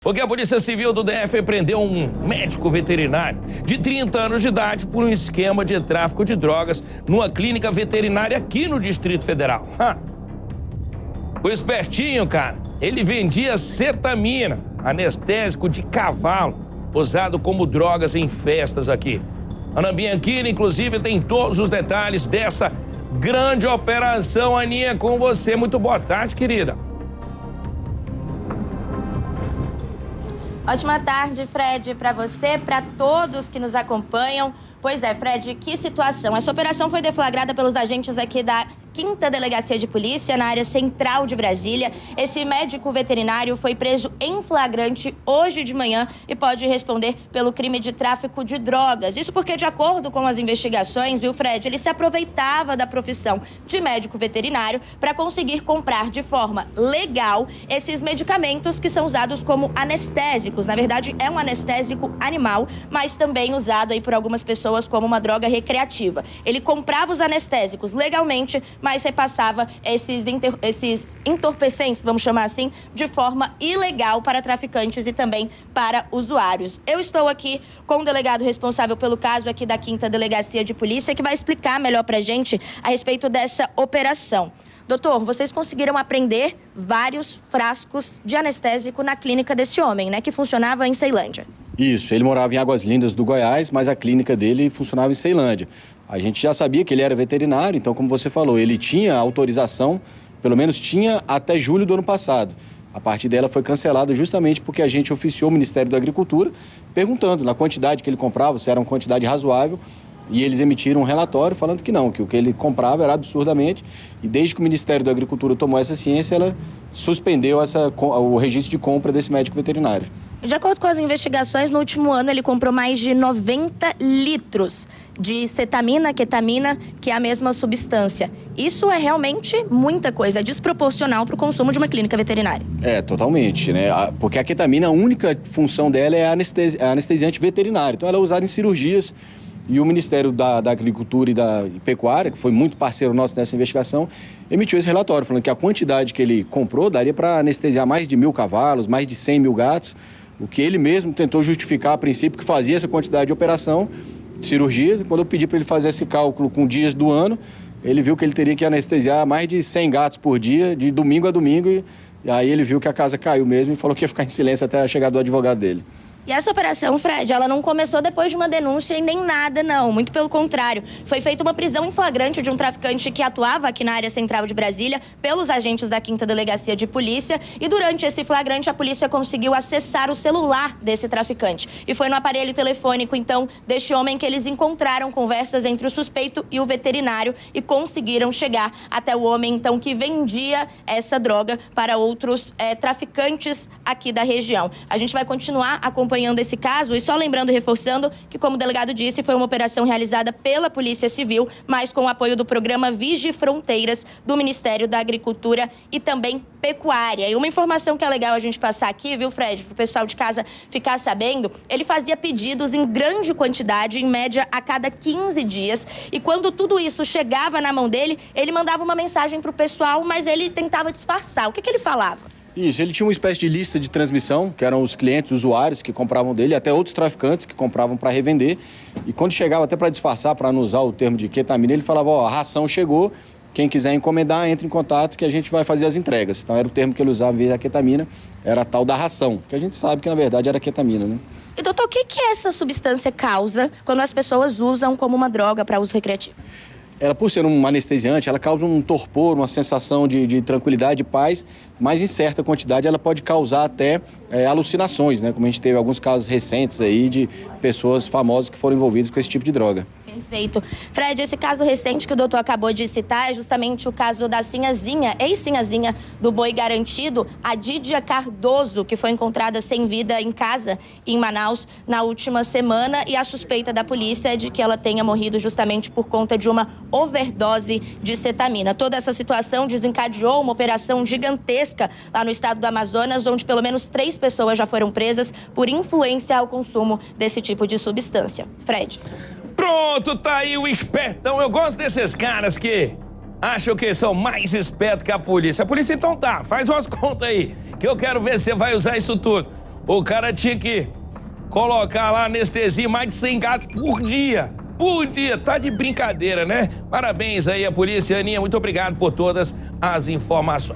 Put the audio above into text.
Porque a Polícia Civil do DF prendeu um médico veterinário de 30 anos de idade por um esquema de tráfico de drogas numa clínica veterinária aqui no Distrito Federal. O espertinho, cara, ele vendia cetamina, anestésico de cavalo, usado como drogas em festas aqui. Ana Bianchini, inclusive, tem todos os detalhes dessa grande operação. Aninha, com você. Muito boa tarde, querida. Ótima tarde, Fred, para você, para todos que nos acompanham. Pois é, Fred, que situação. Essa operação foi deflagrada pelos agentes aqui da 5ª Delegacia de Polícia, na área central de Brasília. Esse médico veterinário foi preso em flagrante hoje de manhã e pode responder pelo crime de tráfico de drogas. Isso porque, de acordo com as investigações, viu, Fred, ele se aproveitava da profissão de médico veterinário para conseguir comprar de forma legal esses medicamentos que são usados como anestésicos. Na verdade, é um anestésico animal, mas também usado aí por algumas pessoas como uma droga recreativa. Ele comprava os anestésicos legalmente, mas repassava esses entorpecentes, vamos chamar assim, de forma ilegal para traficantes e também para usuários. Eu estou aqui com o delegado responsável pelo caso aqui da 5ª Delegacia de Polícia, que vai explicar melhor pra gente a respeito dessa operação. Doutor, vocês conseguiram apreender vários frascos de anestésico na clínica desse homem, né, que funcionava em Ceilândia. Isso, ele morava em Águas Lindas do Goiás, mas a clínica dele funcionava em Ceilândia. A gente já sabia que ele era veterinário, então, como você falou, ele tinha autorização, pelo menos tinha até julho do ano passado. A partir dela foi cancelada justamente porque a gente oficiou o Ministério da Agricultura perguntando na quantidade que ele comprava, se era uma quantidade razoável, e eles emitiram um relatório falando que não, que o que ele comprava era absurdamente, e desde que o Ministério da Agricultura tomou essa ciência, ela suspendeu o registro de compra desse médico veterinário. De acordo com as investigações, no último ano ele comprou mais de 90 litros de cetamina, ketamina, que é a mesma substância. Isso é realmente muita coisa, é desproporcional para o consumo de uma clínica veterinária. É, totalmente, né? Porque a ketamina, a única função dela é anestesiante veterinário. Então ela é usada em cirurgias. E o Ministério da Agricultura e da Pecuária, que foi muito parceiro nosso nessa investigação, emitiu esse relatório, falando que a quantidade que ele comprou daria para anestesiar mais de 1.000 cavalos, mais de 100 mil gatos, o que ele mesmo tentou justificar a princípio que fazia essa quantidade de operação, de cirurgias, e quando eu pedi para ele fazer esse cálculo com dias do ano, ele viu que ele teria que anestesiar mais de 100 gatos por dia, de domingo a domingo, e aí ele viu que a casa caiu mesmo e falou que ia ficar em silêncio até a chegada do advogado dele. E essa operação, Fred, ela não começou depois de uma denúncia e nem nada, não. Muito pelo contrário. Foi feita uma prisão em flagrante de um traficante que atuava aqui na área central de Brasília pelos agentes da 5ª Delegacia de Polícia. E durante esse flagrante, a polícia conseguiu acessar o celular desse traficante. E foi no aparelho telefônico, então, deste homem que eles encontraram conversas entre o suspeito e o veterinário e conseguiram chegar até o homem, então, que vendia essa droga para outros traficantes aqui da região. A gente vai continuar acompanhando esse caso e só lembrando e reforçando que, como o delegado disse, foi uma operação realizada pela Polícia Civil, mas com o apoio do programa Vigi Fronteiras do Ministério da Agricultura e também Pecuária. E uma informação que é legal a gente passar aqui, viu, Fred, para o pessoal de casa ficar sabendo, ele fazia pedidos em grande quantidade, em média a cada 15 dias, e quando tudo isso chegava na mão dele, ele mandava uma mensagem para o pessoal, mas ele tentava disfarçar. O que ele falava? Isso, ele tinha uma espécie de lista de transmissão, que eram os clientes, os usuários que compravam dele, até outros traficantes que compravam para revender. E quando chegava até para disfarçar, para não usar o termo de ketamina, ele falava, ó, a ração chegou, quem quiser encomendar, entre em contato que a gente vai fazer as entregas. Então era o termo que ele usava em vez da ketamina, era a tal da ração, que a gente sabe que na verdade era ketamina, né? E doutor, o que essa substância causa quando as pessoas usam como uma droga para uso recreativo? Ela, por ser um anestesiante, ela causa um torpor, uma sensação de tranquilidade e paz, mas em certa quantidade ela pode causar até alucinações, né? Como a gente teve alguns casos recentes aí de pessoas famosas que foram envolvidas com esse tipo de droga. Perfeito. Fred, esse caso recente que o doutor acabou de citar é justamente o caso da Sinhazinha, ex-Sinhazinha do Boi Garantido, a Dídia Cardoso, que foi encontrada sem vida em casa em Manaus na última semana, e a suspeita da polícia é de que ela tenha morrido justamente por conta de uma overdose de cetamina. Toda essa situação desencadeou uma operação gigantesca lá no estado do Amazonas, onde pelo menos 3 pessoas já foram presas por influência ao consumo desse tipo de substância. Fred. Pronto, tá aí o espertão. Eu gosto desses caras que acham que são mais espertos que a polícia. A polícia, então tá, faz umas contas aí, que eu quero ver se você vai usar isso tudo. O cara tinha que colocar lá anestesia mais de 100 gatos por dia. Por dia, tá de brincadeira, né? Parabéns aí à polícia, Aninha, muito obrigado por todas as informações.